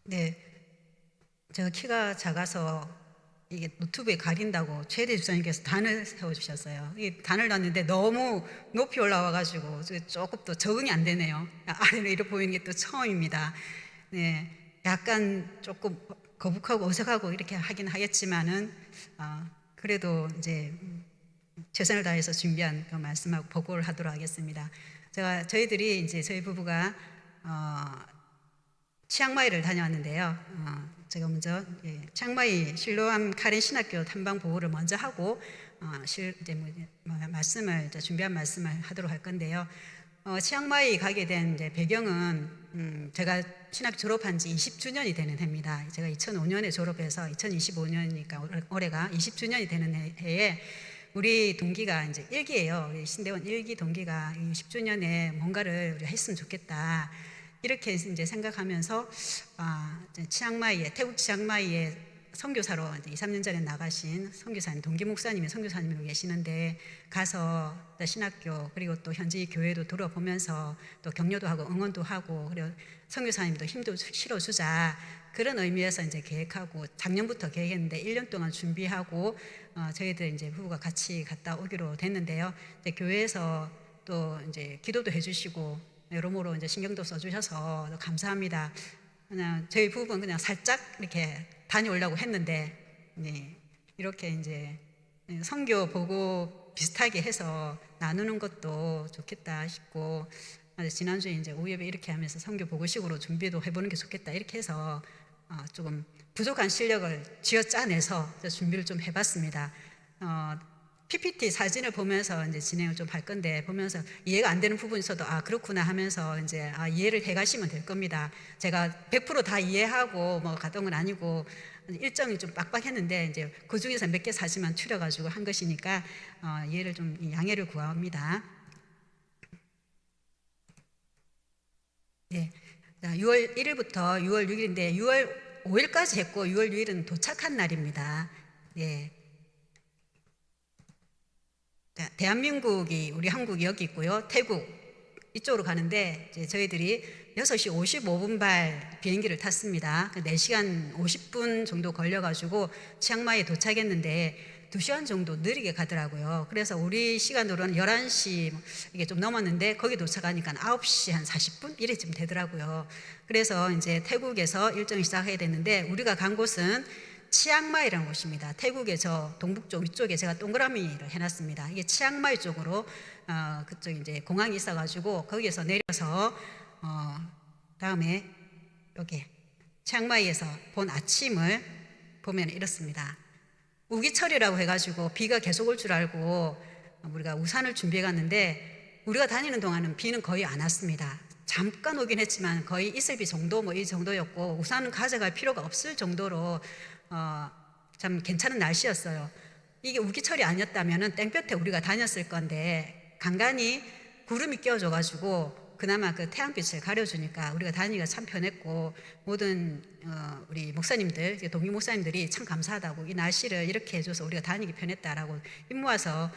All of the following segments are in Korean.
네, 제가 키가 작아서 이게 노트북에 가린다고 최대 주사님께서 단을 세워주셨어요. 이 단을 놨는데 너무 높이 올라와가지고 조금 또 적응이 안 되네요. 아래로 이렇게 보이는 게 또 처음입니다. 네, 약간 조금 거북하고 어색하고 이렇게 하긴 하겠지만은 그래도 이제 최선을 다해서 준비한 그 말씀하고 보고를 하도록 하겠습니다. 저희들이 이제 저희 부부가 치앙마이를 다녀왔는데요. 제가 먼저 치앙마이 실로암 카렌 신학교 탐방 보고를 먼저 하고 말씀을 준비한 말씀을 하도록 할 건데요. 치앙마이 가게 된 이제 배경은 제가 신학 졸업한 지 20주년이 되는 해입니다. 제가 2005년에 졸업해서 2025년이니까 올해가 20주년이 되는 해에 우리 동기가 이제 일기예요. 우리 신대원 일기 동기가 20주년에 뭔가를 우리가 했으면 좋겠다. 이렇게 이제 생각하면서 치앙마이에 태국 치앙마이에 선교사로 이제 2, 3년 전에 나가신 선교사님 동기 목사님이 선교사님으로 계시는데 가서 신학교 그리고 또 현지 교회도 돌아보면서 또 격려도 하고 응원도 하고 그리고 선교사님도 힘도 실어주자 그런 의미에서 이제 계획하고 작년부터 계획했는데 1년 동안 준비하고 저희들 이제 부부가 같이 갔다 오기로 됐는데요. 이제 교회에서 또 이제 기도도 해주시고 여러모로 이제 신경도 써주셔서 감사합니다. 그냥 저희 부부는 그냥 살짝 이렇게 다녀오려고 했는데 이렇게 이제 선교 보고 비슷하게 해서 나누는 것도 좋겠다 싶고 지난주에 이제 오후에 이렇게 하면서 선교 보고식으로 준비도 해보는 게 좋겠다 이렇게 해서 조금 부족한 실력을 쥐어짜내서 준비를 좀 해봤습니다. PPT 사진을 보면서 이제 진행을 좀 할 건데 보면서 이해가 안 되는 부분이 있어도 그렇구나 하면서 이제 이해를 해 가시면 될 겁니다. 제가 100% 다 이해하고 뭐 갔던 건 아니고 일정이 좀 빡빡했는데 이제 그 중에서 몇 개 사진만 추려가지고 한 것이니까 이해를 좀 양해를 구합니다. 네, 6월 1일부터 6월 6일인데 6월 5일까지 했고 6월 6일은 도착한 날입니다. 네. 대한민국이 우리 한국이 여기 있고요. 태국 이쪽으로 가는데 이제 저희들이 6시 55분 발 비행기를 탔습니다. 4시간 50분 정도 걸려가지고 치앙마이에 도착했는데 2시간 정도 느리게 가더라고요. 그래서 우리 시간으로는 11시 이게 좀 넘었는데 거기 도착하니까 9시 한 40분 이래쯤 되더라고요. 그래서 이제 태국에서 일정을 시작해야 되는데 우리가 간 곳은 치앙마이라는 곳입니다. 태국의 저 동북쪽 위쪽에 제가 동그라미를 해놨습니다. 이게 치앙마이 쪽으로 그쪽 이제 공항이 있어가지고 거기에서 내려서 다음에 여기 치앙마이에서 본 아침을 보면 이렇습니다. 우기철이라고 해가지고 비가 계속 올 줄 알고 우리가 우산을 준비해 갔는데 우리가 다니는 동안은 비는 거의 안 왔습니다. 잠깐 오긴 했지만 거의 이슬비 정도 뭐 이 정도였고 우산은 가져갈 필요가 없을 정도로 참 괜찮은 날씨였어요. 이게 우기철이 아니었다면 땡볕에 우리가 다녔을 건데 간간히 구름이 끼워져가지고 그나마 그 태양빛을 가려주니까 우리가 다니기가 참 편했고 모든 우리 목사님들 동기 목사님들이 참 감사하다고 이 날씨를 이렇게 해줘서 우리가 다니기 편했다라고 입 모아서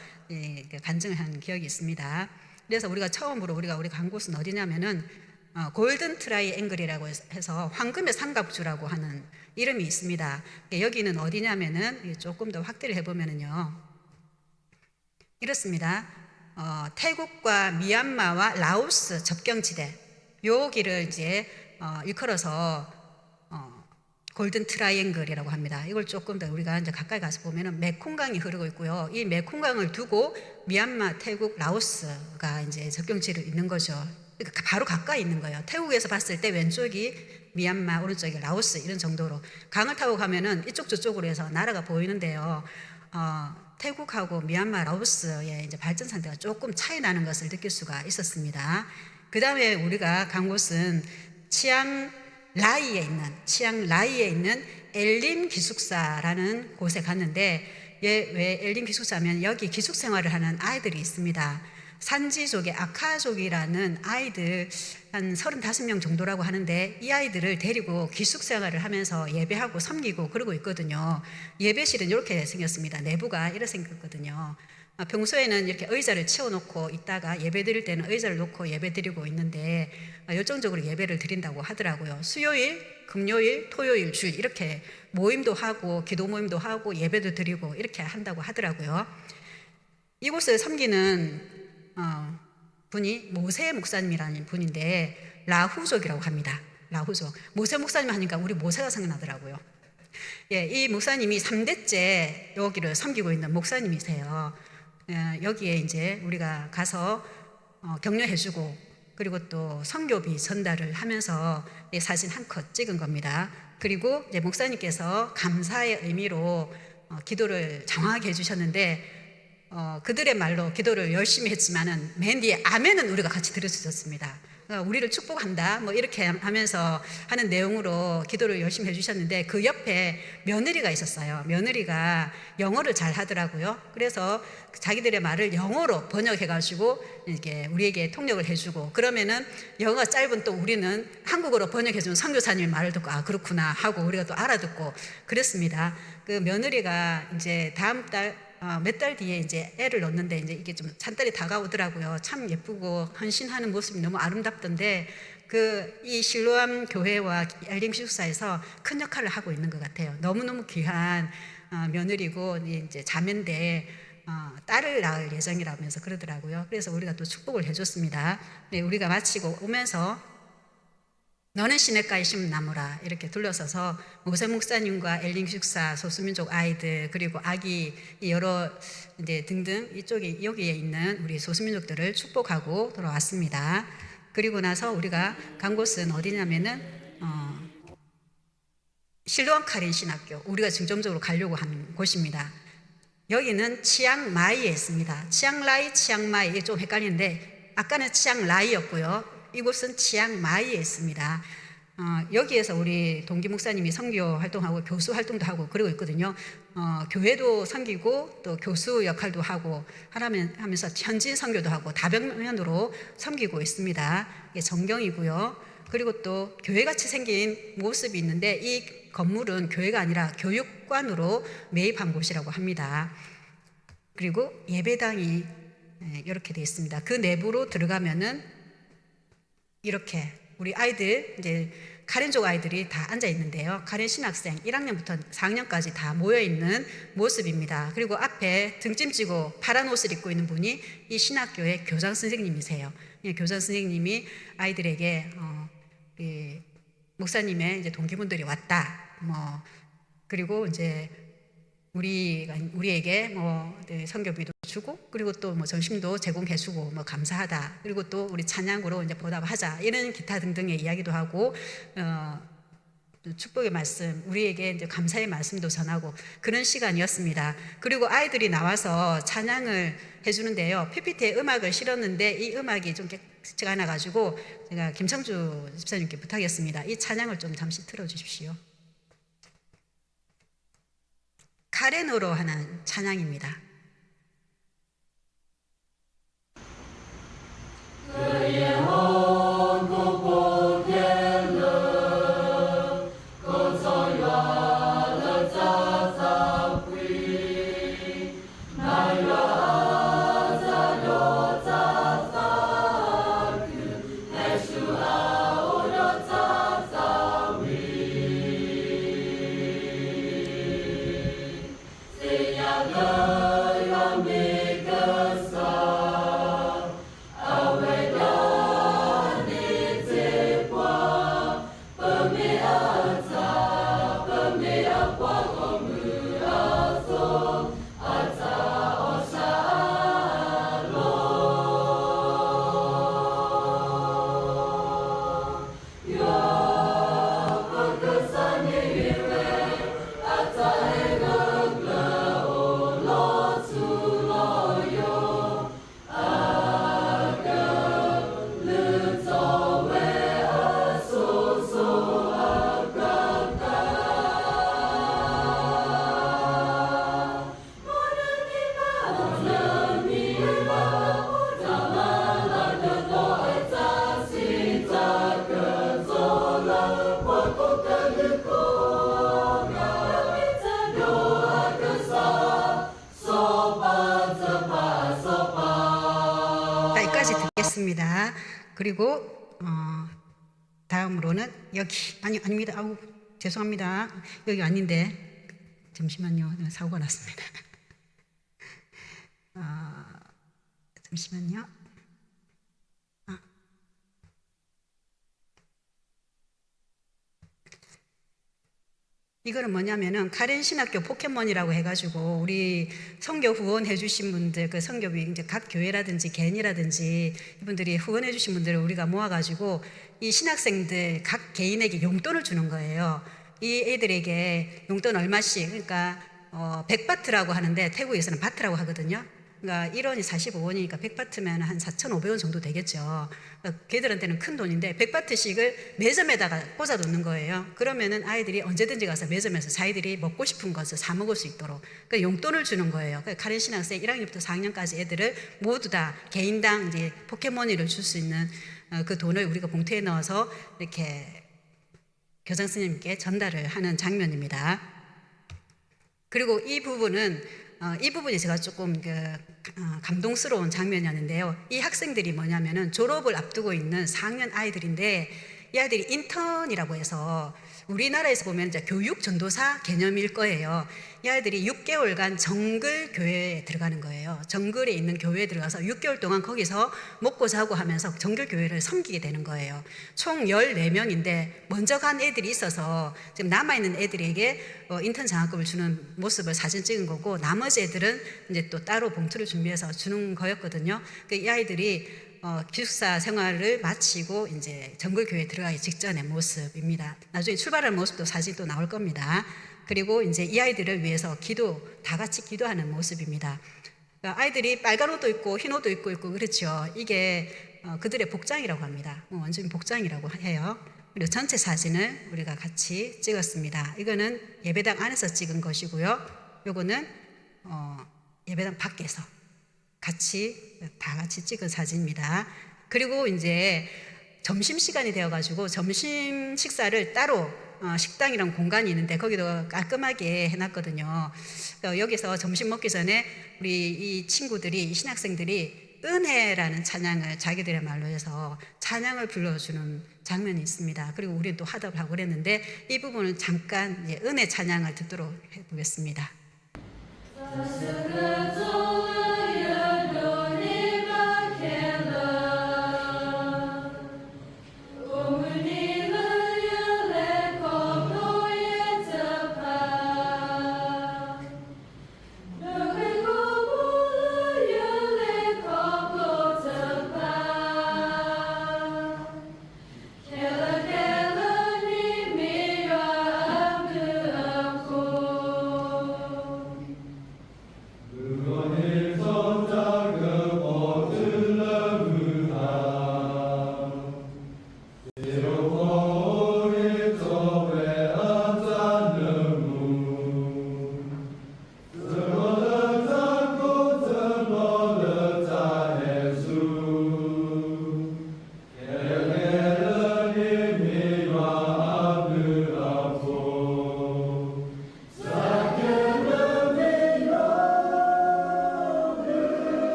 간증을 한 기억이 있습니다. 그래서 우리가 처음으로 우리 간 곳은 어디냐면은 골든 트라이앵글이라고 해서 황금의 삼각주라고 하는 이름이 있습니다. 여기는 어디냐면은 조금 더 확대를 해보면은요 이렇습니다. 태국과 미얀마와 라오스 접경지대 요 길을 이제 일컬어서 골든 트라이앵글이라고 합니다. 이걸 조금 더 우리가 이제 가까이 가서 보면은 메콩강이 흐르고 있고요. 이 메콩강을 두고 미얀마, 태국, 라오스가 이제 접경지를 있는 거죠. 그러니까 바로 가까이 있는 거예요. 태국에서 봤을 때 왼쪽이 미얀마, 오른쪽이 라오스 이런 정도로 강을 타고 가면은 이쪽 저쪽으로 해서 나라가 보이는데요. 태국하고 미얀마, 라오스의 이제 발전 상태가 조금 차이 나는 것을 느낄 수가 있었습니다. 그 다음에 우리가 간 곳은 치앙라이에 있는 엘림 기숙사라는 곳에 갔는데 왜 엘림 기숙사면 여기 기숙 생활을 하는 아이들이 있습니다. 산지족의 아카족이라는 아이들 한 35명 정도라고 하는데 이 아이들을 데리고 기숙생활을 하면서 예배하고 섬기고 그러고 있거든요. 예배실은 이렇게 생겼습니다. 내부가 이렇게 생겼거든요. 평소에는 이렇게 의자를 채워놓고 있다가 예배 드릴 때는 의자를 놓고 예배 드리고 있는데 열정적으로 예배를 드린다고 하더라고요. 수요일, 금요일, 토요일, 주일 이렇게 모임도 하고 기도 모임도 하고 예배도 드리고 이렇게 한다고 하더라고요. 이곳을 섬기는 분이 모세 목사님이라는 분인데 라후족이라고 합니다. 라후족. 모세 목사님 하니까 우리 모세가 생각나더라고요. 예, 이 목사님이 3대째 여기를 섬기고 있는 목사님이세요. 여기에 이제 우리가 가서 격려해주고 그리고 또 선교비 전달을 하면서 사진 한 컷 찍은 겁니다. 그리고 이제 목사님께서 감사의 의미로 기도를 장황하게 해주셨는데 그들의 말로 기도를 열심히 했지만은 맨 뒤에 아멘은 우리가 같이 들을 수 있었습니다. 우리를 축복한다 뭐 이렇게 하면서 하는 내용으로 기도를 열심히 해주셨는데 그 옆에 며느리가 있었어요. 며느리가 영어를 잘 하더라고요. 그래서 자기들의 말을 영어로 번역해가지고 이렇게 우리에게 통역을 해주고 그러면은 영어가 짧은 또 우리는 한국어로 번역해주는 선교사님 말을 듣고 아 그렇구나 하고 우리가 또 알아듣고 그랬습니다. 그 며느리가 이제 다음 달 몇 달 뒤에 이제 애를 낳는데 이제 이게 좀 찬달이 다가오더라고요. 참 예쁘고 헌신하는 모습이 너무 아름답던데 이 실로암 교회와 엘림 기숙사에서 큰 역할을 하고 있는 것 같아요. 너무너무 귀한 며느리고 이제 자매인데 딸을 낳을 예정이라면서 그러더라고요. 그래서 우리가 또 축복을 해줬습니다. 네, 우리가 마치고 오면서 너는 시냇가에 심은 나무라 이렇게 둘러서서 모세 목사님과 엘림 기숙사 소수민족 아이들 그리고 아기 여러 이제 등등 이쪽에 여기에 있는 우리 소수민족들을 축복하고 돌아왔습니다. 그리고 나서 우리가 간 곳은 어디냐면은 실로암 카린 신학교 우리가 중점적으로 가려고 하는 곳입니다. 여기는 치앙마이에 있습니다. 치앙라이, 치앙마이 좀 헷갈리는데 아까는 치앙라이였고요. 이곳은 치앙마이에 있습니다. 여기에서 우리 동기 목사님이 선교 활동하고 교수 활동도 하고 그러고 있거든요. 교회도 섬기고 또 교수 역할도 하고 하면서 현진 선교도 하고 다방면으로 섬기고 있습니다. 이게 정경이고요. 그리고 또 교회같이 생긴 모습이 있는데 이 건물은 교회가 아니라 교육관으로 매입한 곳이라고 합니다. 그리고 예배당이 이렇게 되어 있습니다. 그 내부로 들어가면은 이렇게 우리 아이들 이제 카렌족 아이들이 다 앉아 있는데요. 카렌 신학생 1학년부터 4학년까지 다 모여 있는 모습입니다. 그리고 앞에 등짐지고 파란 옷을 입고 있는 분이 이 신학교의 교장 선생님이세요. 교장 선생님이 아이들에게 목사님의 이제 동기분들이 왔다. 뭐 그리고 이제 우리에게 뭐 선교비도 주고 그리고 또 뭐 점심도 제공해주고 뭐 감사하다. 그리고 또 우리 찬양으로 이제 보답하자. 이런 기타 등등의 이야기도 하고 축복의 말씀, 우리에게 이제 감사의 말씀도 전하고 그런 시간이었습니다. 그리고 아이들이 나와서 찬양을 해주는데요. PPT에 음악을 실었는데 이 음악이 좀 깨끗지가 않아가지고 제가 김창주 집사님께 부탁했습니다. 이 찬양을 좀 잠시 틀어주십시오. 카렌어로 하는 찬양입니다. love. 있습니다. 그리고 다음으로는 여기 아닙니다. 아우 죄송합니다. 여기 아닌데 잠시만요. 사고가 났습니다. 잠시만요. 이거는 뭐냐면은 카렌 신학교 포켓몬이라고 해가지고 우리 선교 후원해 주신 분들, 그 선교비 이제 각 교회라든지 개인이라든지 이분들이 후원해 주신 분들을 우리가 모아가지고 이 신학생들 각 개인에게 용돈을 주는 거예요. 이 애들에게 용돈 얼마씩, 그러니까 100바트라고 하는데 태국에서는 바트라고 하거든요. 그러니까 1원이 45원이니까 100바트면 한 4,500원 정도 되겠죠. 그러니까 걔들한테는 큰 돈인데 100바트씩을 매점에다가 꽂아놓는 거예요. 그러면은 아이들이 언제든지 가서 매점에서 자기들이 먹고 싶은 것을 사 먹을 수 있도록 그러니까 용돈을 주는 거예요. 그러니까 카렌 신학생 1학년부터 4학년까지 애들을 모두 다 개인당 이제 포켓몬이를 줄 수 있는 그 돈을 우리가 봉투에 넣어서 이렇게 교장 선생님께 전달을 하는 장면입니다. 그리고 이 부분이 제가 조금 감동스러운 장면이었는데요. 이 학생들이 뭐냐면은 졸업을 앞두고 있는 4학년 아이들인데 이 아이들이 인턴이라고 해서 우리나라에서 보면 이제 교육 전도사 개념일 거예요. 이 아이들이 6개월간 정글 교회에 들어가는 거예요. 정글에 있는 교회에 들어가서 6개월 동안 거기서 먹고 자고 하면서 정글 교회를 섬기게 되는 거예요. 총 14명인데 먼저 간 애들이 있어서 지금 남아있는 애들에게 인턴 장학금을 주는 모습을 사진 찍은 거고 나머지 애들은 이제 또 따로 봉투를 준비해서 주는 거였거든요. 이 아이들이 기숙사 생활을 마치고 이제 정글교회에 들어가기 직전의 모습입니다. 나중에 출발하는 모습도 사진 또 나올 겁니다. 그리고 이제 이 아이들을 위해서 다 같이 기도하는 모습입니다. 그러니까 아이들이 빨간 옷도 입고 흰 옷도 입고 그렇죠. 이게 그들의 복장이라고 합니다. 완전히 복장이라고 해요. 그리고 전체 사진을 우리가 같이 찍었습니다. 이거는 예배당 안에서 찍은 것이고요. 요거는 예배당 밖에서 다 같이 찍은 사진입니다. 그리고 이제 점심시간이 되어가지고 점심 식사를 따로 식당이랑 공간이 있는데 거기도 깔끔하게 해놨거든요. 여기서 점심 먹기 전에 우리 이 친구들이, 이 신학생들이 은혜라는 찬양을 자기들의 말로 해서 찬양을 불러주는 장면이 있습니다. 그리고 우리는 또 화답을 하고 그랬는데 이 부분은 잠깐 이제 은혜 찬양을 듣도록 해보겠습니다.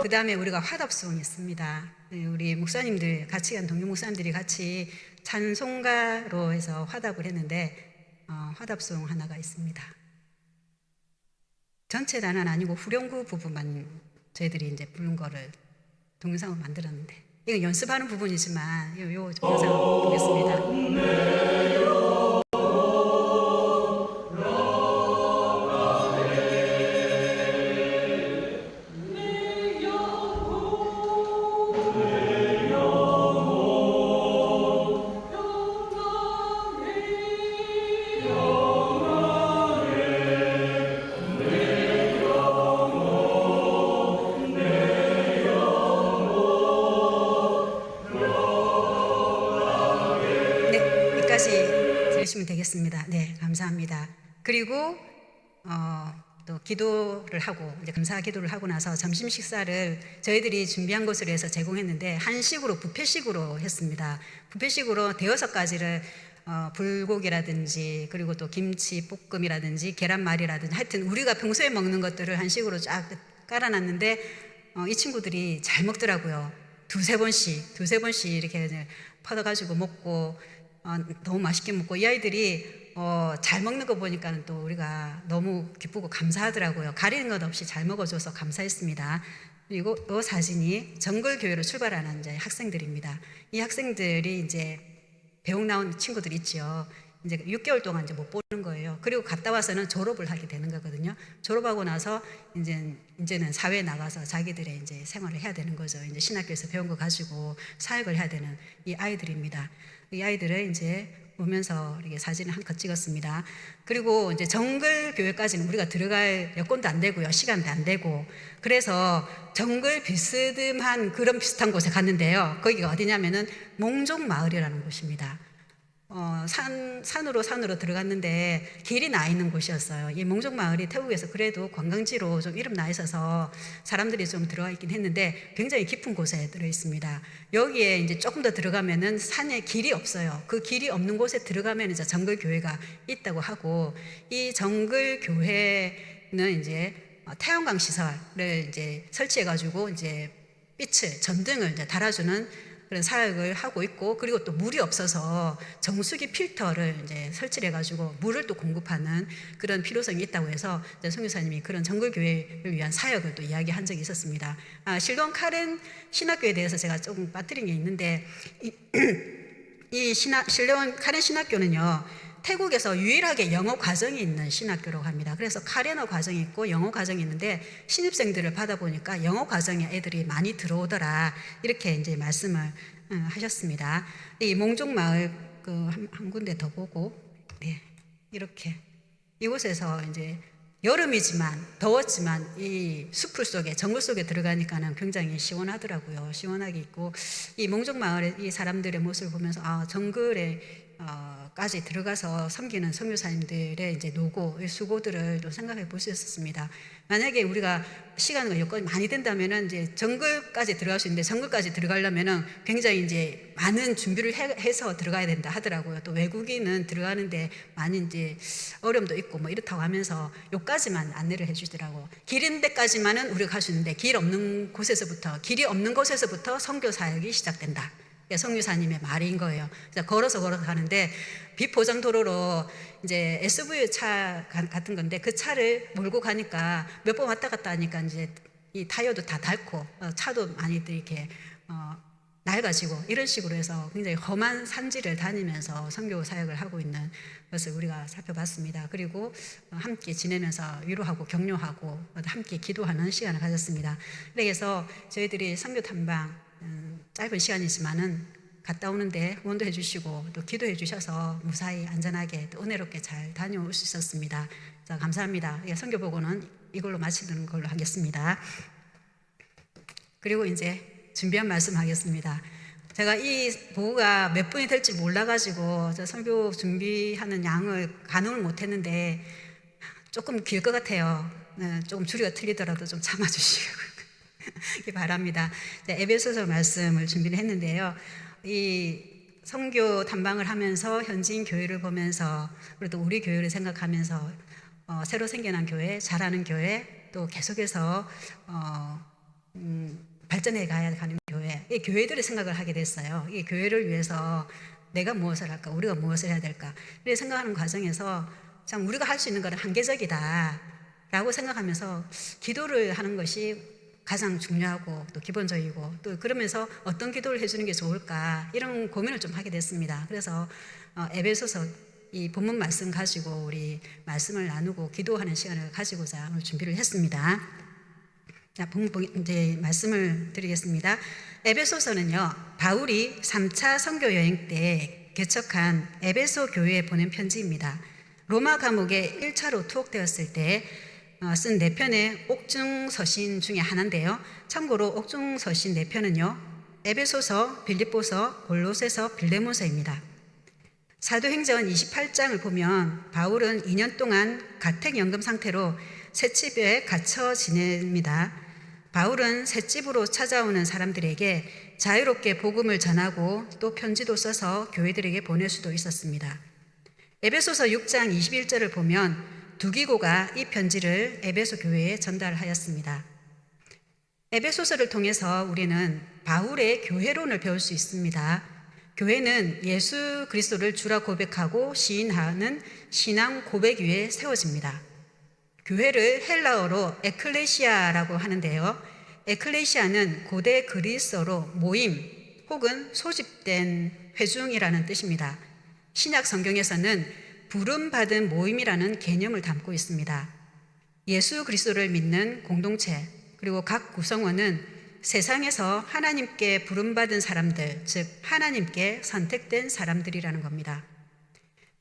그 다음에 우리가 화답송이 있습니다. 우리 목사님들 같이 간 동료 목사님들이 같이 찬송가로 해서 화답을 했는데 화답송 하나가 있습니다. 전체 단은 아니고 후렴구 부분만 저희들이 이제 부른 거를 동영상을 만들었는데 이건 연습하는 부분이지만 요 동영상 보겠습니다. 여기까지 드리겠습니다. 네, 감사합니다. 그리고 또 기도를 하고 이제 감사 기도를 하고 나서 점심 식사를 저희들이 준비한 곳으로 해서 제공했는데 한식으로 뷔페식으로 했습니다. 뷔페식으로 대여섯 가지를 불고기라든지 그리고 또 김치 볶음이라든지 계란말이라든지 하여튼 우리가 평소에 먹는 것들을 한식으로 쫙 깔아놨는데 이 친구들이 잘 먹더라고요. 두세 번씩 이렇게 퍼져가지고 먹고 너무 맛있게 먹고 이 아이들이 잘 먹는 거 보니까 또 우리가 너무 기쁘고 감사하더라고요. 가리는 것 없이 잘 먹어줘서 감사했습니다. 그리고 이 사진이 정글교회로 출발하는 이제 학생들입니다. 이 학생들이 이제 배웅 나온 친구들 있죠. 이제 6개월 동안 이제 못 보는 거예요. 그리고 갔다 와서는 졸업을 하게 되는 거거든요. 졸업하고 나서 이제는 사회에 나가서 자기들의 이제 생활을 해야 되는 거죠. 이제 신학교에서 배운 거 가지고 사역을 해야 되는 이 아이들입니다. 이 아이들을 이제 보면서 이렇게 사진을 한컷 찍었습니다. 그리고 이제 정글 교회까지는 우리가 들어갈 여건도 안 되고요, 시간도 안 되고, 그래서 정글 비스듬한 그런 비슷한 곳에 갔는데요. 거기가 어디냐면은 몽종마을이라는 곳입니다. 산으로 들어갔는데 길이 나 있는 곳이었어요. 이 몽종마을이 태국에서 그래도 관광지로 좀 이름 나 있어서 사람들이 좀 들어가 있긴 했는데 굉장히 깊은 곳에 들어 있습니다. 여기에 이제 조금 더 들어가면은 산에 길이 없어요. 그 길이 없는 곳에 들어가면 이제 정글교회가 있다고 하고, 이 정글교회는 이제 태양광 시설을 이제 설치해가지고 이제 빛을, 전등을 이제 달아주는 그런 사역을 하고 있고, 그리고 또 물이 없어서 정수기 필터를 이제 설치를 해가지고 물을 또 공급하는 그런 필요성이 있다고 해서 선교사님이 그런 정글교회를 위한 사역을 또 이야기한 적이 있었습니다. 실론 카렌 신학교에 대해서 제가 조금 빠뜨린 게 있는데, 이 실론 카렌 신학교는요, 태국에서 유일하게 영어 과정이 있는 신학교라고 합니다. 그래서 카레너 과정이 있고 영어 과정이 있는데 신입생들을 받아보니까 영어 과정에 애들이 많이 들어오더라, 이렇게 이제 말씀을 하셨습니다. 이 몽종마을 한 군데 더 보고, 네, 이렇게 이곳에서 이제 여름이지만 더웠지만 이 숲풀 속에 정글 속에 들어가니까는 굉장히 시원하더라고요. 시원하게 있고, 이 몽종마을의 이 사람들의 모습을 보면서 정글에 까지 들어가서 섬기는 선교사님들의 이제 노고, 수고들을 또 생각해 볼 수 있었습니다. 만약에 우리가 시간과 여건이 많이 된다면은 이제 정글까지 들어갈 수 있는데, 정글까지 들어가려면은 굉장히 이제 많은 준비를 해서 들어가야 된다 하더라고요. 또 외국인은 들어가는데 많이 이제 어려움도 있고 뭐 이렇다고 하면서 요까지만 안내를 해주시더라고. 길 있는 데까지만은 우리가 갈 수 있는데 길이 없는 곳에서부터 선교 사역이 시작된다. 성유사님의 말인 거예요. 그래서 걸어서 가는데 비포장 도로로 이제 SUV 차 같은 건데 그 차를 몰고 가니까 몇 번 왔다 갔다 하니까 이제 이 타이어도 다 닳고 차도 많이 이렇게 낡아지고 이런 식으로 해서 굉장히 험한 산지를 다니면서 선교 사역을 하고 있는 것을 우리가 살펴봤습니다. 그리고 함께 지내면서 위로하고 격려하고 함께 기도하는 시간을 가졌습니다. 그래서 저희들이 선교 탐방 짧은 시간이지만은 갔다 오는데 후원도 해주시고 또 기도해 주셔서 무사히 안전하게 또 은혜롭게 잘 다녀올 수 있었습니다. 자, 감사합니다. 선교 보고는 이걸로 마치는 걸로 하겠습니다. 그리고 이제 준비한 말씀 하겠습니다. 제가 이 보고가 몇 분이 될지 몰라가지고 선교 준비하는 양을 가늠을 못했는데 조금 길 것 같아요. 조금 줄이가 틀리더라도 좀 참아주시고 바랍니다. 에베소서 말씀을 준비를 했는데요. 이 선교 탐방을 하면서 현지인 교회를 보면서 그리고 우리 교회를 생각하면서 새로 생겨난 교회, 잘하는 교회, 또 계속해서 발전해 가야 하는 교회, 이 교회들의 생각을 하게 됐어요. 이 교회를 위해서 내가 무엇을 할까, 우리가 무엇을 해야 될까, 이렇게 생각하는 과정에서 참 우리가 할 수 있는 것은 한계적이다 라고 생각하면서 기도를 하는 것이 가장 중요하고 또 기본적이고, 또 그러면서 어떤 기도를 해주는 게 좋을까, 이런 고민을 좀 하게 됐습니다. 그래서 에베소서 이 본문 말씀 가지고 우리 말씀을 나누고 기도하는 시간을 가지고자 오늘 준비를 했습니다. 자, 이제 말씀을 드리겠습니다. 에베소서는요, 바울이 3차 선교 여행 때 개척한 에베소 교회에 보낸 편지입니다. 로마 감옥에 1차로 투옥되었을 때 쓴 4편의 옥중서신 중에 하나인데요. 참고로 옥중서신 4편은요, 에베소서, 빌립보서, 골로새서, 빌레몬서입니다. 사도행전 28장을 보면 바울은 2년 동안 가택연금 상태로 셋집에 갇혀 지냅니다. 바울은 셋집으로 찾아오는 사람들에게 자유롭게 복음을 전하고 또 편지도 써서 교회들에게 보낼 수도 있었습니다. 에베소서 6장 21절을 보면 두기고가 이 편지를 에베소 교회에 전달하였습니다. 에베소서를 통해서 우리는 바울의 교회론을 배울 수 있습니다. 교회는 예수 그리스도를 주라 고백하고 시인하는 신앙 고백 위에 세워집니다. 교회를 헬라어로 에클레시아라고 하는데요. 에클레시아는 고대 그리스어로 모임 혹은 소집된 회중이라는 뜻입니다. 신약 성경에서는 부름받은 모임이라는 개념을 담고 있습니다. 예수 그리스도를 믿는 공동체 그리고 각 구성원은 세상에서 하나님께 부름받은 사람들, 즉 하나님께 선택된 사람들이라는 겁니다.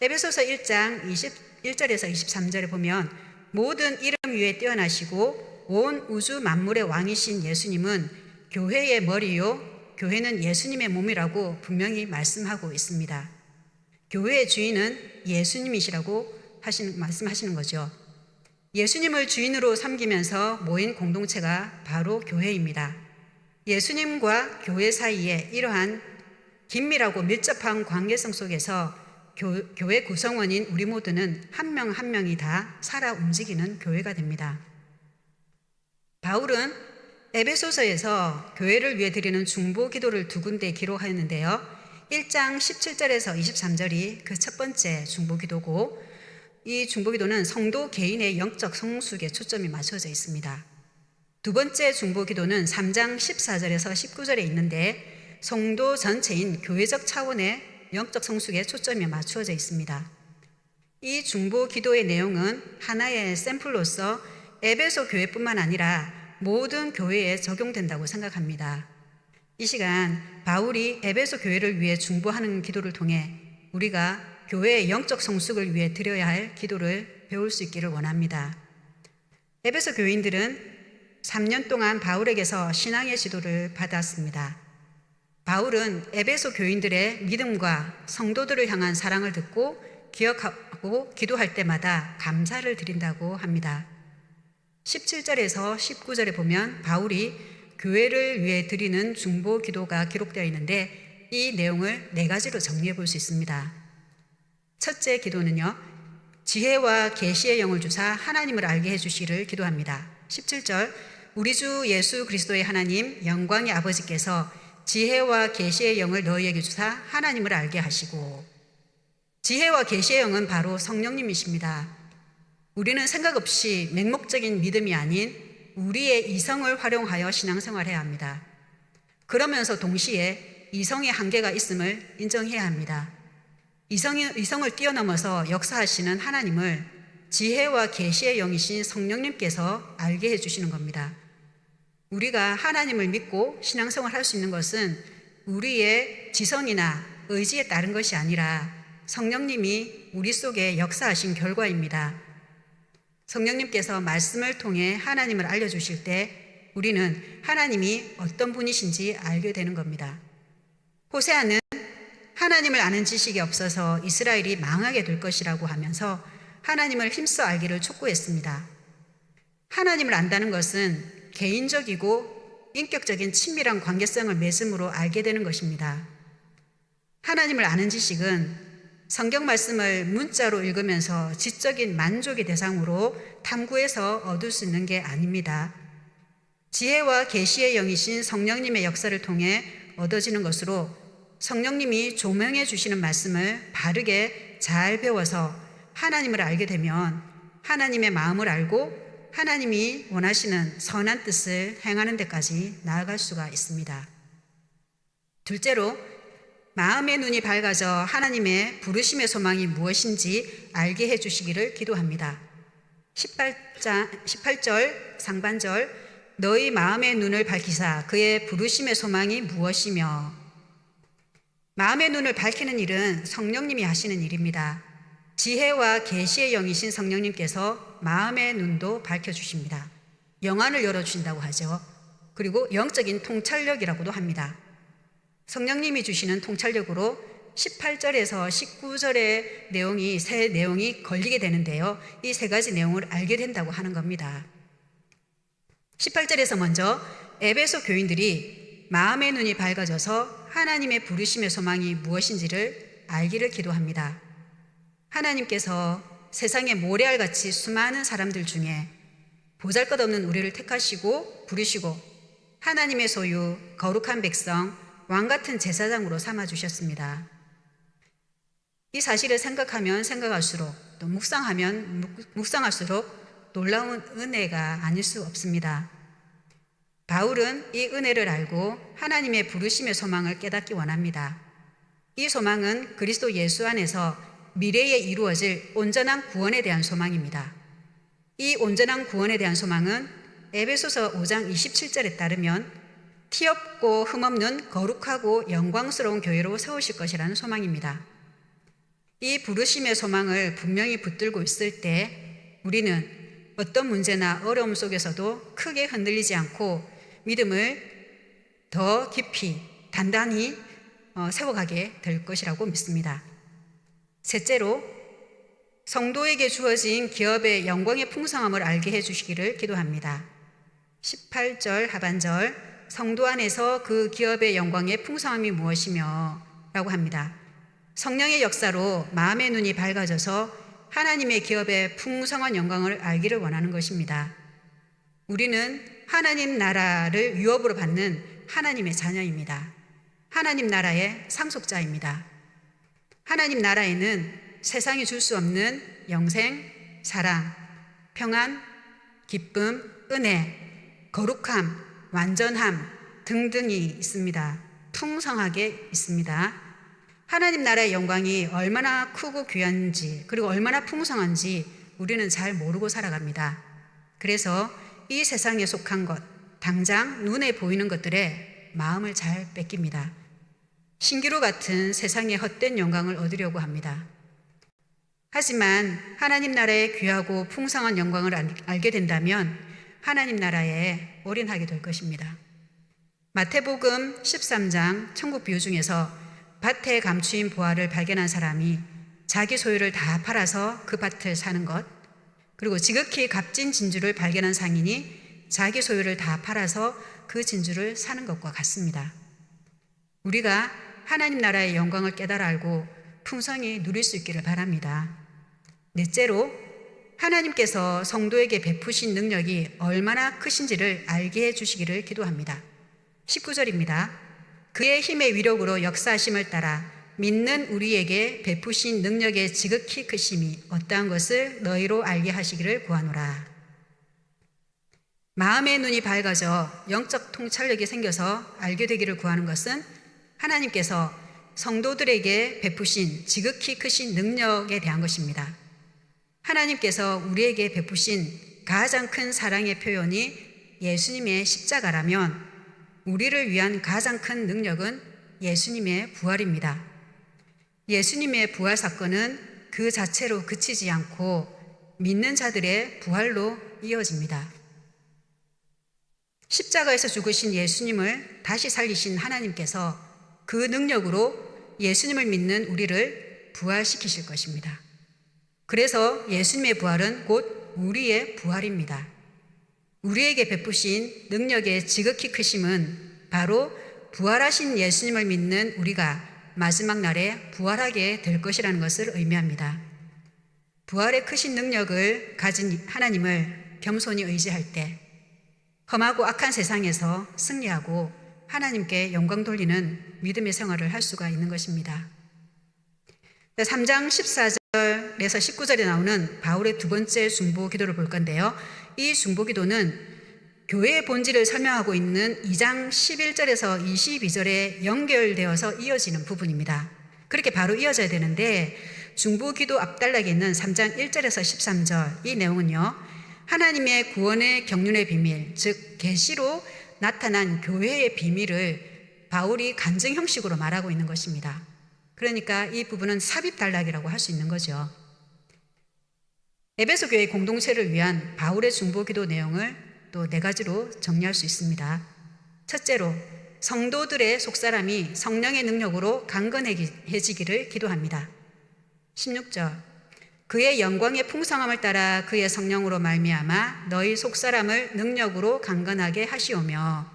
에베소서 1장 21절에서 23절에 보면 모든 이름 위에 뛰어나시고 온 우주 만물의 왕이신 예수님은 교회의 머리요 교회는 예수님의 몸이라고 분명히 말씀하고 있습니다. 교회의 주인은 예수님이시라고 말씀하시는 거죠. 예수님을 주인으로 섬기면서 모인 공동체가 바로 교회입니다. 예수님과 교회 사이에 이러한 긴밀하고 밀접한 관계성 속에서 교회 구성원인 우리 모두는 한 명 한 명이 다 살아 움직이는 교회가 됩니다. 바울은 에베소서에서 교회를 위해 드리는 중보 기도를 두 군데 기록하였는데요. 1장 17절에서 23절이 그 첫 번째 중보 기도고 이 중보 기도는 성도 개인의 영적 성숙에 초점이 맞춰져 있습니다. 두 번째 중보 기도는 3장 14절에서 19절에 있는데 성도 전체인 교회적 차원의 영적 성숙에 초점이 맞추어져 있습니다. 이 중보 기도의 내용은 하나의 샘플로서 에베소 교회뿐만 아니라 모든 교회에 적용된다고 생각합니다. 이 시간 바울이 에베소 교회를 위해 중보하는 기도를 통해 우리가 교회의 영적 성숙을 위해 드려야 할 기도를 배울 수 있기를 원합니다. 에베소 교인들은 3년 동안 바울에게서 신앙의 지도를 받았습니다. 바울은 에베소 교인들의 믿음과 성도들을 향한 사랑을 듣고 기억하고 기도할 때마다 감사를 드린다고 합니다. 17절에서 19절에 보면 바울이 교회를 위해 드리는 중보 기도가 기록되어 있는데 이 내용을 4가지로 정리해 볼 수 있습니다. 첫째 기도는요, 지혜와 계시의 영을 주사 하나님을 알게 해주시기를 기도합니다. 17절, 우리 주 예수 그리스도의 하나님 영광의 아버지께서 지혜와 계시의 영을 너희에게 주사 하나님을 알게 하시고, 지혜와 계시의 영은 바로 성령님이십니다. 우리는 생각 없이 맹목적인 믿음이 아닌 우리의 이성을 활용하여 신앙생활해야 합니다. 그러면서 동시에 이성의 한계가 있음을 인정해야 합니다. 이성을 뛰어넘어서 역사하시는 하나님을 지혜와 계시의 영이신 성령님께서 알게 해주시는 겁니다. 우리가 하나님을 믿고 신앙생활 할 수 있는 것은 우리의 지성이나 의지에 따른 것이 아니라 성령님이 우리 속에 역사하신 결과입니다. 성령님께서 말씀을 통해 하나님을 알려주실 때 우리는 하나님이 어떤 분이신지 알게 되는 겁니다. 호세아는 하나님을 아는 지식이 없어서 이스라엘이 망하게 될 것이라고 하면서 하나님을 힘써 알기를 촉구했습니다. 하나님을 안다는 것은 개인적이고 인격적인 친밀한 관계성을 맺음으로 알게 되는 것입니다. 하나님을 아는 지식은 성경 말씀을 문자로 읽으면서 지적인 만족의 대상으로 탐구해서 얻을 수 있는 게 아닙니다. 지혜와 계시의 영이신 성령님의 역사를 통해 얻어지는 것으로 성령님이 조명해 주시는 말씀을 바르게 잘 배워서 하나님을 알게 되면 하나님의 마음을 알고 하나님이 원하시는 선한 뜻을 행하는 데까지 나아갈 수가 있습니다. 둘째로 마음의 눈이 밝아져 하나님의 부르심의 소망이 무엇인지 알게 해주시기를 기도합니다. 18절 상반절, 너희 마음의 눈을 밝히사 그의 부르심의 소망이 무엇이며. 마음의 눈을 밝히는 일은 성령님이 하시는 일입니다. 지혜와 계시의 영이신 성령님께서 마음의 눈도 밝혀주십니다. 영안을 열어주신다고 하죠. 그리고 영적인 통찰력이라고도 합니다. 성령님이 주시는 통찰력으로 18절에서 19절의 내용이 세 내용이 걸리게 되는데요. 이 세 가지 내용을 알게 된다고 하는 겁니다. 18절에서 먼저 에베소 교인들이 마음의 눈이 밝아져서 하나님의 부르심의 소망이 무엇인지를 알기를 기도합니다. 하나님께서 세상의 모래알같이 수많은 사람들 중에 보잘것없는 우리를 택하시고 부르시고 하나님의 소유 거룩한 백성 왕같은 제사장으로 삼아주셨습니다. 이 사실을 생각하면 생각할수록 또 묵상하면 묵상할수록 놀라운 은혜가 아닐 수 없습니다. 바울은 이 은혜를 알고 하나님의 부르심의 소망을 깨닫기 원합니다. 이 소망은 그리스도 예수 안에서 미래에 이루어질 온전한 구원에 대한 소망입니다. 이 온전한 구원에 대한 소망은 에베소서 5장 27절에 따르면 티 없고 흠없는 거룩하고 영광스러운 교회로 세우실 것이라는 소망입니다. 이 부르심의 소망을 분명히 붙들고 있을 때 우리는 어떤 문제나 어려움 속에서도 크게 흔들리지 않고 믿음을 더 깊이 단단히 세워가게 될 것이라고 믿습니다. 셋째로 성도에게 주어진 기업의 영광의 풍성함을 알게 해주시기를 기도합니다. 18절 하반절 성도 안에서 그 기업의 영광의 풍성함이 무엇이며 라고 합니다. 성령의 역사로 마음의 눈이 밝아져서 하나님의 기업의 풍성한 영광을 알기를 원하는 것입니다. 우리는 하나님 나라를 유업으로 받는 하나님의 자녀입니다. 하나님 나라의 상속자입니다. 하나님 나라에는 세상이 줄 수 없는 영생, 사랑, 평안, 기쁨, 은혜, 거룩함, 완전함 등등이 있습니다. 풍성하게 있습니다. 하나님 나라의 영광이 얼마나 크고 귀한지 그리고 얼마나 풍성한지 우리는 잘 모르고 살아갑니다. 그래서 이 세상에 속한 것, 당장 눈에 보이는 것들에 마음을 잘 뺏깁니다. 신기루 같은 세상의 헛된 영광을 얻으려고 합니다. 하지만 하나님 나라의 귀하고 풍성한 영광을 알게 된다면 하나님 나라에 올인하게 될 것입니다. 마태복음 13장 천국 비유 중에서 밭에 감추인 보화를 발견한 사람이 자기 소유를 다 팔아서 그 밭을 사는 것, 그리고 지극히 값진 진주를 발견한 상인이 자기 소유를 다 팔아서 그 진주를 사는 것과 같습니다. 우리가 하나님 나라의 영광을 깨달아 알고 풍성히 누릴 수 있기를 바랍니다. 넷째로 하나님께서 성도에게 베푸신 능력이 얼마나 크신지를 알게 해주시기를 기도합니다. 19절입니다. 그의 힘의 위력으로 역사하심을 따라 믿는 우리에게 베푸신 능력의 지극히 크심이 어떠한 것을 너희로 알게 하시기를 구하노라. 마음의 눈이 밝아져 영적 통찰력이 생겨서 알게 되기를 구하는 것은 하나님께서 성도들에게 베푸신 지극히 크신 능력에 대한 것입니다. 하나님께서 우리에게 베푸신 가장 큰 사랑의 표현이 예수님의 십자가라면 우리를 위한 가장 큰 능력은 예수님의 부활입니다. 예수님의 부활 사건은 그 자체로 그치지 않고 믿는 자들의 부활로 이어집니다. 십자가에서 죽으신 예수님을 다시 살리신 하나님께서 그 능력으로 예수님을 믿는 우리를 부활시키실 것입니다. 그래서 예수님의 부활은 곧 우리의 부활입니다. 우리에게 베푸신 능력의 지극히 크심은 바로 부활하신 예수님을 믿는 우리가 마지막 날에 부활하게 될 것이라는 것을 의미합니다. 부활의 크신 능력을 가진 하나님을 겸손히 의지할 때 험하고 악한 세상에서 승리하고 하나님께 영광 돌리는 믿음의 생활을 할 수가 있는 것입니다. 3장 14절에서 19절에 나오는 바울의 두 번째 중보 기도를 볼 건데요. 이 중보 기도는 교회의 본질을 설명하고 있는 2장 11절에서 22절에 연결되어서 이어지는 부분입니다. 그렇게 바로 이어져야 되는데 중보 기도 앞단락에 있는 3장 1절에서 13절 이 내용은요. 하나님의 구원의 경륜의 비밀, 즉 계시로 나타난 교회의 비밀을 바울이 간증 형식으로 말하고 있는 것입니다. 그러니까 이 부분은 삽입 단락이라고 할 수 있는 거죠. 에베소 교회 공동체를 위한 바울의 중보 기도 내용을 또 4가지로 정리할 수 있습니다. 첫째로 성도들의 속사람이 성령의 능력으로 강건해지기를 기도합니다. 16절 그의 영광의 풍성함을 따라 그의 성령으로 말미암아 너희 속사람을 능력으로 강건하게 하시오며.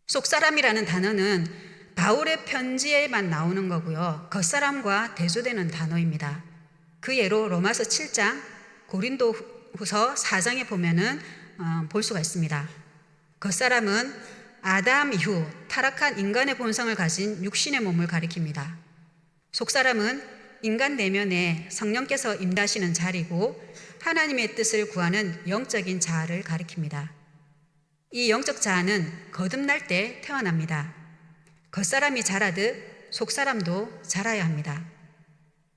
속사람이라는 단어는 바울의 편지에만 나오는 거고요. 겉사람과 대조되는 단어입니다. 그 예로 로마서 7장, 고린도후서 4장에 보면은 볼 수가 있습니다. 겉사람은 아담 이후 타락한 인간의 본성을 가진 육신의 몸을 가리킵니다. 속사람은 인간 내면에 성령께서 임하시는 자리고 하나님의 뜻을 구하는 영적인 자아를 가리킵니다. 이 영적 자아는 거듭날 때 태어납니다. 겉사람이 자라듯 속사람도 자라야 합니다.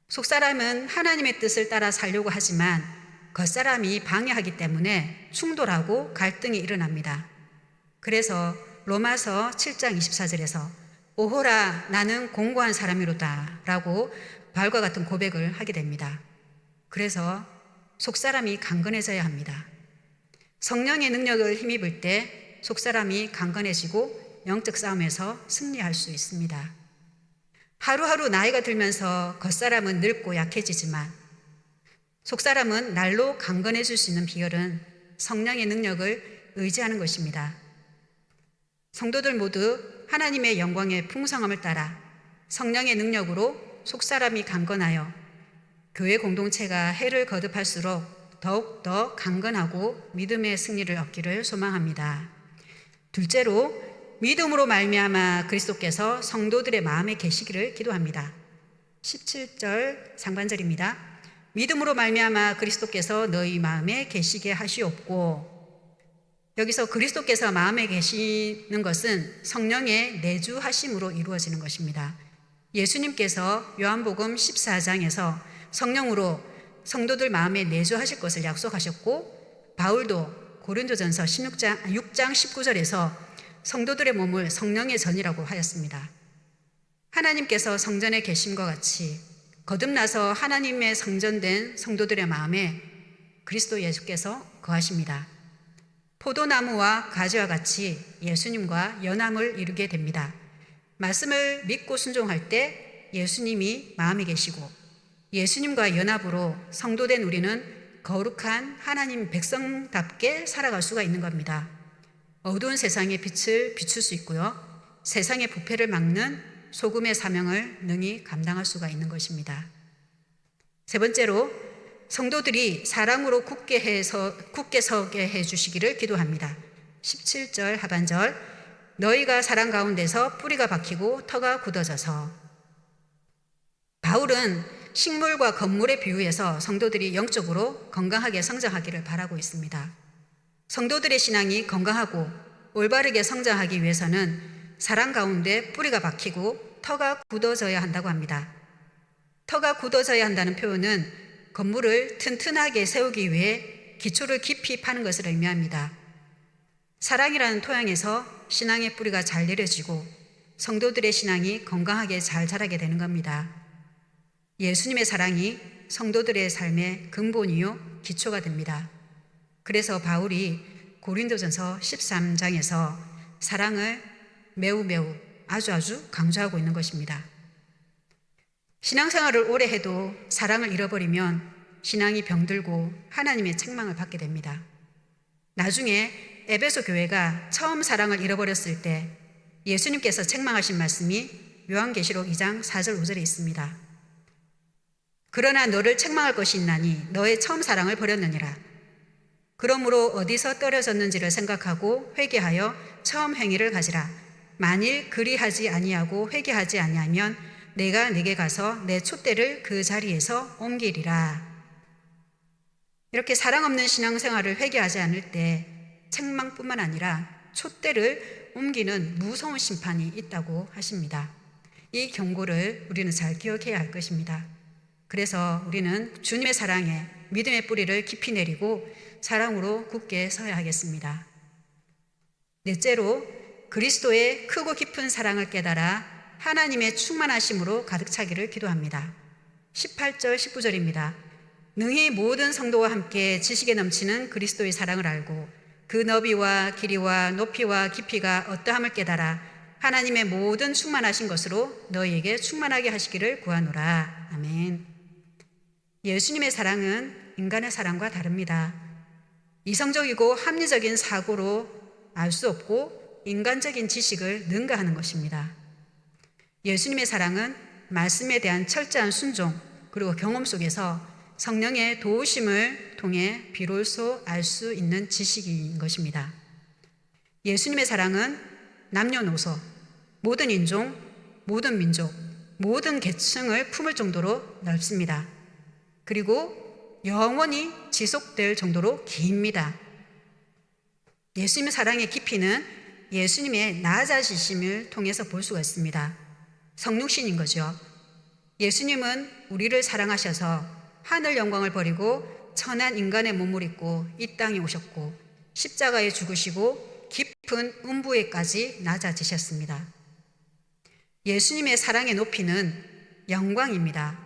속사람은 하나님의 뜻을 따라 살려고 하지만 겉사람이 방해하기 때문에 충돌하고 갈등이 일어납니다. 그래서 로마서 7장 24절에서 오호라 나는 공고한 사람이로다 라고 바울과 같은 고백을 하게 됩니다. 그래서 속사람이 강건해져야 합니다. 성령의 능력을 힘입을 때 속사람이 강건해지고 영적 싸움에서 승리할 수 있습니다. 하루하루 나이가 들면서 겉사람은 늙고 약해지지만 속사람은 날로 강건해질 수 있는 비결은 성령의 능력을 의지하는 것입니다. 성도들 모두 하나님의 영광의 풍성함을 따라 성령의 능력으로 속사람이 강건하여 교회 공동체가 해를 거듭할수록 더욱더 강건하고 믿음의 승리를 얻기를 소망합니다. 둘째로 믿음으로 말미암아 그리스도께서 성도들의 마음에 계시기를 기도합니다. 17절 상반절입니다. 믿음으로 말미암아 그리스도께서 너희 마음에 계시게 하시옵고. 여기서 그리스도께서 마음에 계시는 것은 성령의 내주하심으로 이루어지는 것입니다. 예수님께서 요한복음 14장에서 성령으로 성도들 마음에 내주하실 것을 약속하셨고, 바울도 고린도전서 6장 19절에서 성도들의 몸을 성령의 전이라고 하였습니다. 하나님께서 성전에 계심과 같이 거듭나서 하나님의 성전된 성도들의 마음에 그리스도 예수께서 거하십니다. 포도나무와 가지와 같이 예수님과 연함을 이루게 됩니다. 말씀을 믿고 순종할 때 예수님이 마음에 계시고 예수님과 연합으로 성도된 우리는 거룩한 하나님 백성답게 살아갈 수가 있는 겁니다. 어두운 세상의 빛을 비출 수 있고요. 세상의 부패를 막는 소금의 사명을 능히 감당할 수가 있는 것입니다. 세 번째로 성도들이 사랑으로 굳게 서게 해주시기를 기도합니다. 17절 하반절 너희가 사랑 가운데서 뿌리가 박히고 터가 굳어져서. 바울은 식물과 건물에 비유해서 성도들이 영적으로 건강하게 성장하기를 바라고 있습니다. 성도들의 신앙이 건강하고 올바르게 성장하기 위해서는 사랑 가운데 뿌리가 박히고 터가 굳어져야 한다고 합니다. 터가 굳어져야 한다는 표현은 건물을 튼튼하게 세우기 위해 기초를 깊이 파는 것을 의미합니다. 사랑이라는 토양에서 신앙의 뿌리가 잘 내려지고 성도들의 신앙이 건강하게 잘 자라게 되는 겁니다. 예수님의 사랑이 성도들의 삶의 근본이요 기초가 됩니다. 그래서 바울이 고린도전서 13장에서 사랑을 매우 아주 강조하고 있는 것입니다. 신앙생활을 오래 해도 사랑을 잃어버리면 신앙이 병들고 하나님의 책망을 받게 됩니다. 나중에 에베소 교회가 처음 사랑을 잃어버렸을 때 예수님께서 책망하신 말씀이 요한계시록 2장 4절 5절에 있습니다. 그러나 너를 책망할 것이 있나니 너의 처음 사랑을 버렸느니라. 그러므로 어디서 떨어졌는지를 생각하고 회개하여 처음 행위를 가지라. 만일 그리하지 아니하고 회개하지 아니하면 내가 네게 가서 내 촛대를 그 자리에서 옮기리라. 이렇게 사랑 없는 신앙생활을 회개하지 않을 때 책망뿐만 아니라 촛대를 옮기는 무서운 심판이 있다고 하십니다. 이 경고를 우리는 잘 기억해야 할 것입니다. 그래서 우리는 주님의 사랑에 믿음의 뿌리를 깊이 내리고 사랑으로 굳게 서야 하겠습니다. 넷째로 그리스도의 크고 깊은 사랑을 깨달아 하나님의 충만하심으로 가득 차기를 기도합니다. 18절 19절입니다. 능히 모든 성도와 함께 지식에 넘치는 그리스도의 사랑을 알고 그 너비와 길이와 높이와 깊이가 어떠함을 깨달아 하나님의 모든 충만하신 것으로 너희에게 충만하게 하시기를 구하노라. 아멘. 예수님의 사랑은 인간의 사랑과 다릅니다. 이성적이고 합리적인 사고로 알 수 없고 인간적인 지식을 능가하는 것입니다. 예수님의 사랑은 말씀에 대한 철저한 순종 그리고 경험 속에서 성령의 도우심을 통해 비로소 알 수 있는 지식인 것입니다. 예수님의 사랑은 남녀노소, 모든 인종, 모든 민족, 모든 계층을 품을 정도로 넓습니다. 그리고 영원히 지속될 정도로 깁니다. 예수님의 사랑의 깊이는 예수님의 낮아지심을 통해서 볼 수가 있습니다. 성육신인 거죠. 예수님은 우리를 사랑하셔서 하늘 영광을 버리고 천한 인간의 몸을 입고 이 땅에 오셨고 십자가에 죽으시고 깊은 음부에까지 낮아지셨습니다. 예수님의 사랑의 높이는 영광입니다.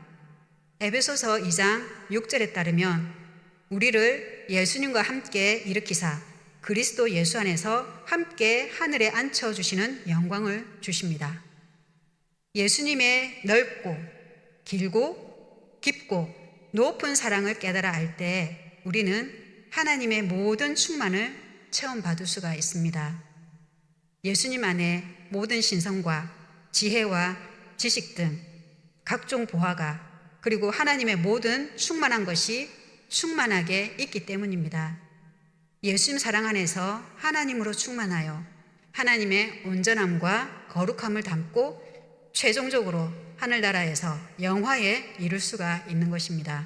에베소서 2장 6절에 따르면 우리를 예수님과 함께 일으키사 그리스도 예수 안에서 함께 하늘에 앉혀주시는 영광을 주십니다. 예수님의 넓고 길고 깊고 높은 사랑을 깨달아 알 때 우리는 하나님의 모든 충만을 체험받을 수가 있습니다. 예수님 안에 모든 신성과 지혜와 지식 등 각종 보화가 그리고 하나님의 모든 충만한 것이 충만하게 있기 때문입니다. 예수님 사랑 안에서 하나님으로 충만하여 하나님의 온전함과 거룩함을 담고 최종적으로 하늘나라에서 영화에 이룰 수가 있는 것입니다.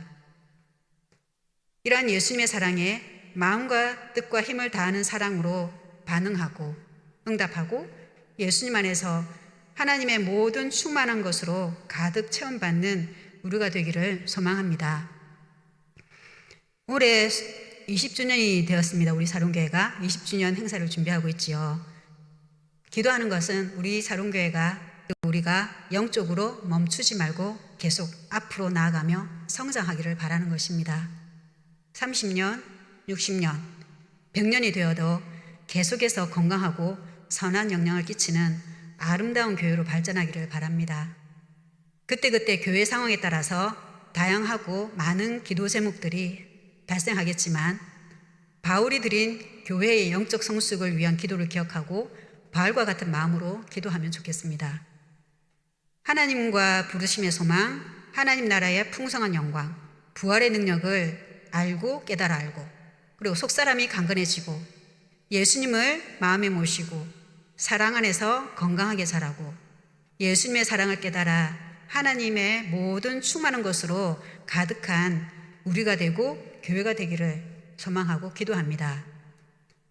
이러한 예수님의 사랑에 마음과 뜻과 힘을 다하는 사랑으로 반응하고 응답하고 예수님 안에서 하나님의 모든 충만한 것으로 가득 체험받는 우리가 되기를 소망합니다. 올해 20주년이 되었습니다. 우리 사롱교회가 20주년 행사를 준비하고 있지요. 기도하는 것은 우리 사롱교회가 우리가 영적으로 멈추지 말고 계속 앞으로 나아가며 성장하기를 바라는 것입니다. 30년, 60년, 100년이 되어도 계속해서 건강하고 선한 영향을 끼치는 아름다운 교회로 발전하기를 바랍니다. 그때그때 교회 상황에 따라서 다양하고 많은 기도 제목들이 발생하겠지만 바울이 드린 교회의 영적 성숙을 위한 기도를 기억하고 바울과 같은 마음으로 기도하면 좋겠습니다. 하나님과 부르심의 소망, 하나님 나라의 풍성한 영광, 부활의 능력을 알고 깨달아 알고 그리고 속사람이 강건해지고 예수님을 마음에 모시고 사랑 안에서 건강하게 자라고 예수님의 사랑을 깨달아 하나님의 모든 충만한 것으로 가득한 우리가 되고 교회가 되기를 소망하고 기도합니다.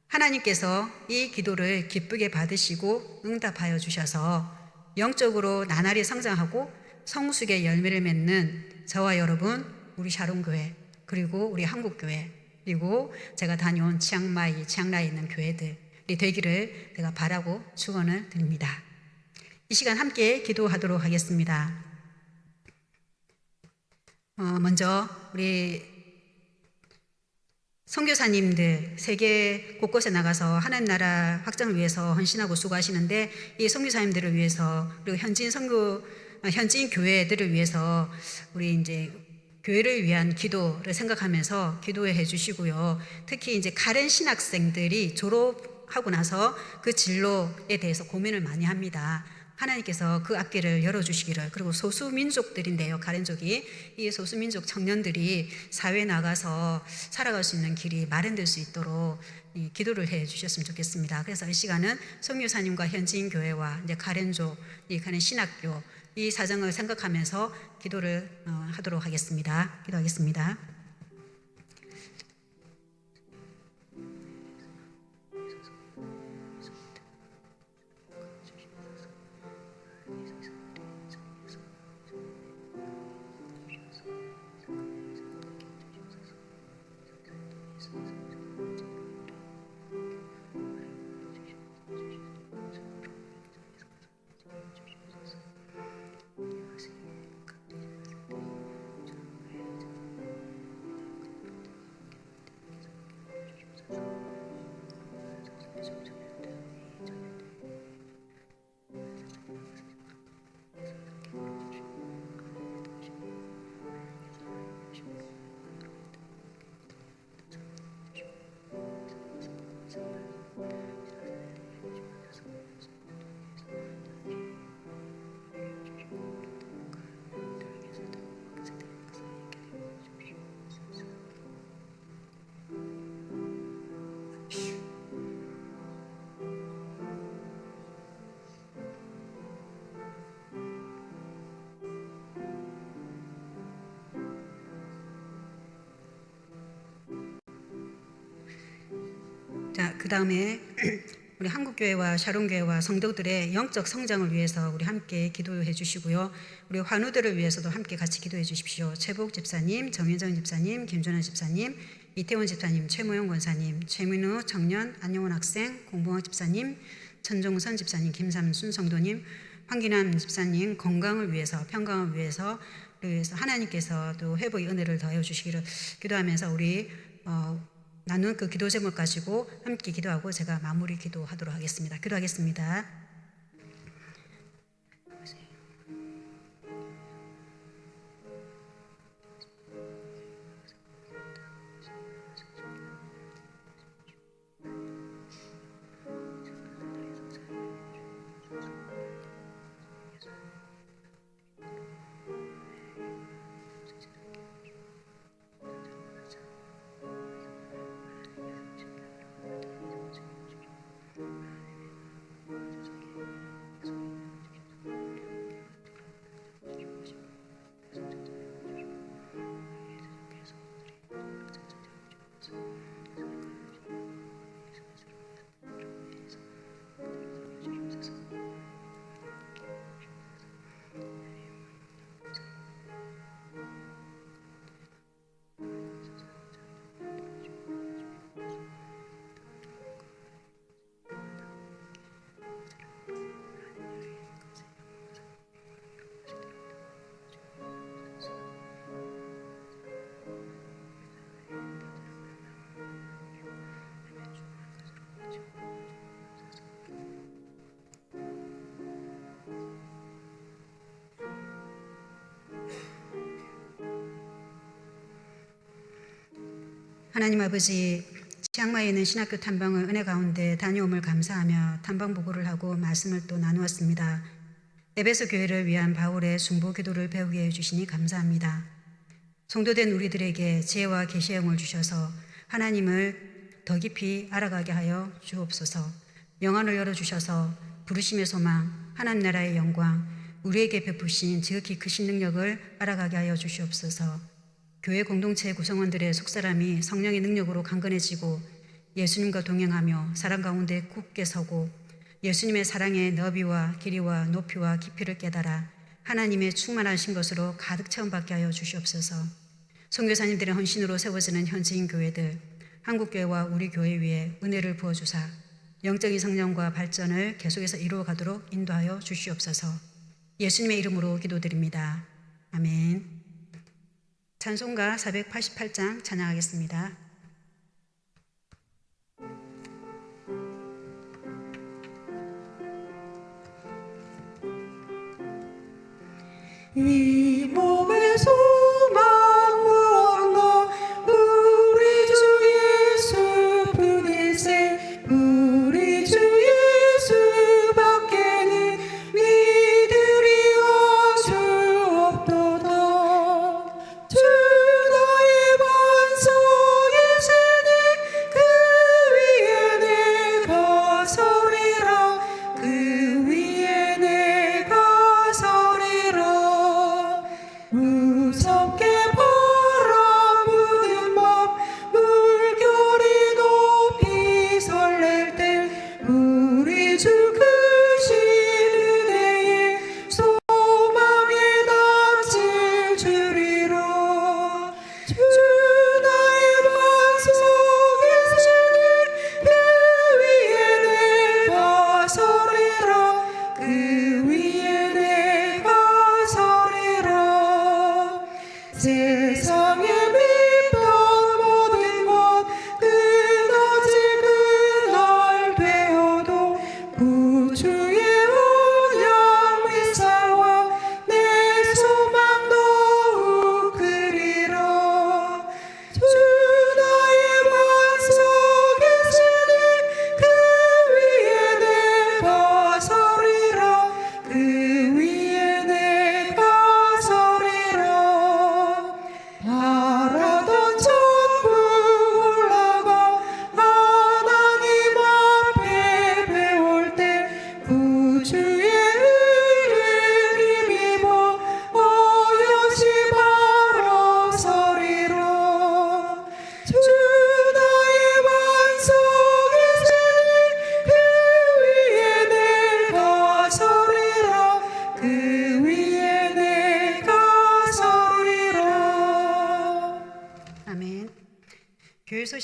하나님께서 이 기도를 기쁘게 받으시고 응답하여 주셔서 영적으로 나날이 성장하고 성숙의 열매를 맺는 저와 여러분, 우리 샤론교회, 그리고 우리 한국교회, 그리고 제가 다녀온 치앙라에 있는 교회들이 되기를 제가 바라고 축원을 드립니다. 이 시간 함께 기도하도록 하겠습니다. 먼저 우리 선교사님들 세계 곳곳에 나가서 하나님 나라 확장을 위해서 헌신하고 수고하시는데 이 선교사님들을 위해서 그리고 현지인 교회들을 위해서 우리 이제 교회를 위한 기도를 생각하면서 기도해 주시고요. 특히 이제 가렌 신학생들이 졸업하고 나서 그 진로에 대해서 고민을 많이 합니다. 하나님께서 그 앞길을 열어주시기를. 그리고 소수민족들인데요, 가렌족이 이 소수민족 청년들이 사회에 나가서 살아갈 수 있는 길이 마련될 수 있도록 기도를 해 주셨으면 좋겠습니다. 그래서 이 시간은 선교사님과 현지인 교회와 이제 가렌족, 이 가렌 신학교 이 사정을 생각하면서 기도를 하도록 하겠습니다. 기도하겠습니다. 자, 그 다음에 우리 한국교회와 샤론교회와 성도들의 영적 성장을 위해서 우리 함께 기도해 주시고요. 우리 환우들을 위해서도 함께 같이 기도해 주십시오. 최복 집사님, 정현정 집사님, 김준환 집사님, 이태원 집사님, 최모영 권사님, 최민우 청년, 안영원 학생, 공봉학 집사님, 천종선 집사님, 김삼순 성도님, 황기남 집사님 건강을 위해서, 평강을 위해서 하나님께서 또 회복의 은혜를 더해 주시기를 기도하면서 우리 나눈 그 기도 제목 가지고 함께 기도하고 제가 마무리 기도하도록 하겠습니다. 기도하겠습니다. 하나님 아버지, 치앙마이에 있는 신학교 탐방을 은혜 가운데 다녀옴을 감사하며 탐방 보고를 하고 말씀을 또 나누었습니다. 에베소 교회를 위한 바울의 중보 기도를 배우게 해주시니 감사합니다. 성도된 우리들에게 지혜와 계시의 영을 주셔서 하나님을 더 깊이 알아가게 하여 주옵소서. 영안을 열어주셔서 부르심의 소망, 하나님 나라의 영광, 우리에게 베푸신 지극히 크신 능력을 알아가게 하여 주시옵소서. 교회 공동체 구성원들의 속사람이 성령의 능력으로 강건해지고 예수님과 동행하며 사랑 가운데 굳게 서고 예수님의 사랑의 너비와 길이와 높이와 깊이를 깨달아 하나님의 충만하신 것으로 가득 체험받게 하여 주시옵소서. 선교사님들의 헌신으로 세워지는 현지인 교회들, 한국교회와 우리 교회 위에 은혜를 부어주사 영적인 성장과 발전을 계속해서 이루어가도록 인도하여 주시옵소서. 예수님의 이름으로 기도드립니다. 아멘. 찬송가 488장 찬양하겠습니다. 이 몸의 소망 무언가 우리 주 예수뿐일세. 우리 주 예수밖에는 믿으리와 주 없도다. 주 나의 반석이시니 그 위에 내가 서리라. 그 위에 내가 서리라.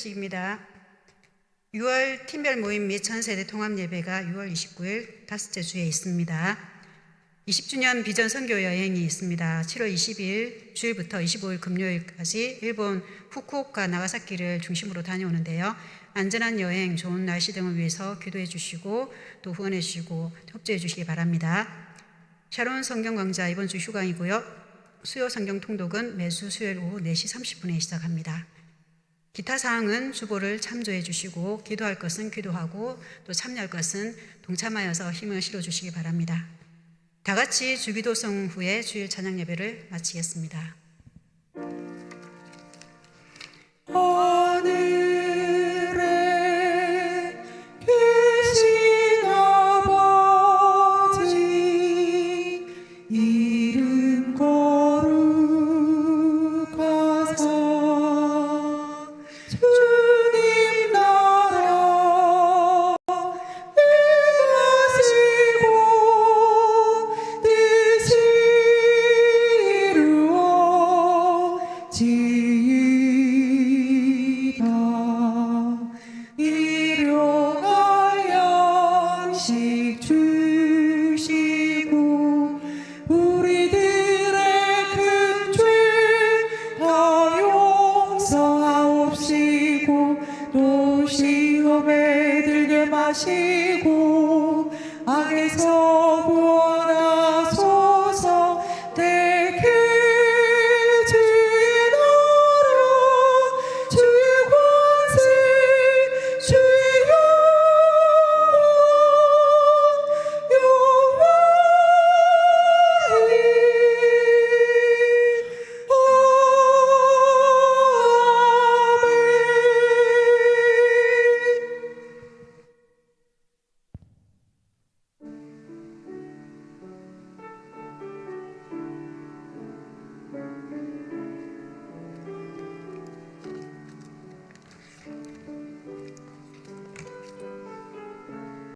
소식입니다. 6월 팀별 모임 및 전세대 통합 예배가 6월 29일 다섯째 주에 있습니다. 20주년 비전 선교 여행이 있습니다. 7월 20일 주일부터 25일 금요일까지 일본 후쿠오카 나가사키를 중심으로 다녀오는데요. 안전한 여행, 좋은 날씨 등을 위해서 기도해 주시고 또 후원해 주시고 협조해 주시기 바랍니다. 샤론 성경 강좌 이번 주 휴강이고요. 수요 성경 통독은 매주 수요일 오후 4시 30분에 시작합니다. 기타 사항은 주보를 참조해 주시고 기도할 것은 기도하고 또 참여할 것은 동참하여서 힘을 실어 주시기 바랍니다. 다 같이 주기도성 후에 주일 찬양 예배를 마치겠습니다. 하늘에 계신 아버지 이름 거룩하사 주님 나라 임하시고 뜻이 이루어지이다. 일용할 양식 주시고 우리들의 큰 죄 다 용서하옵시고 또 시험에 들게 마시고 악에서 구하옵시고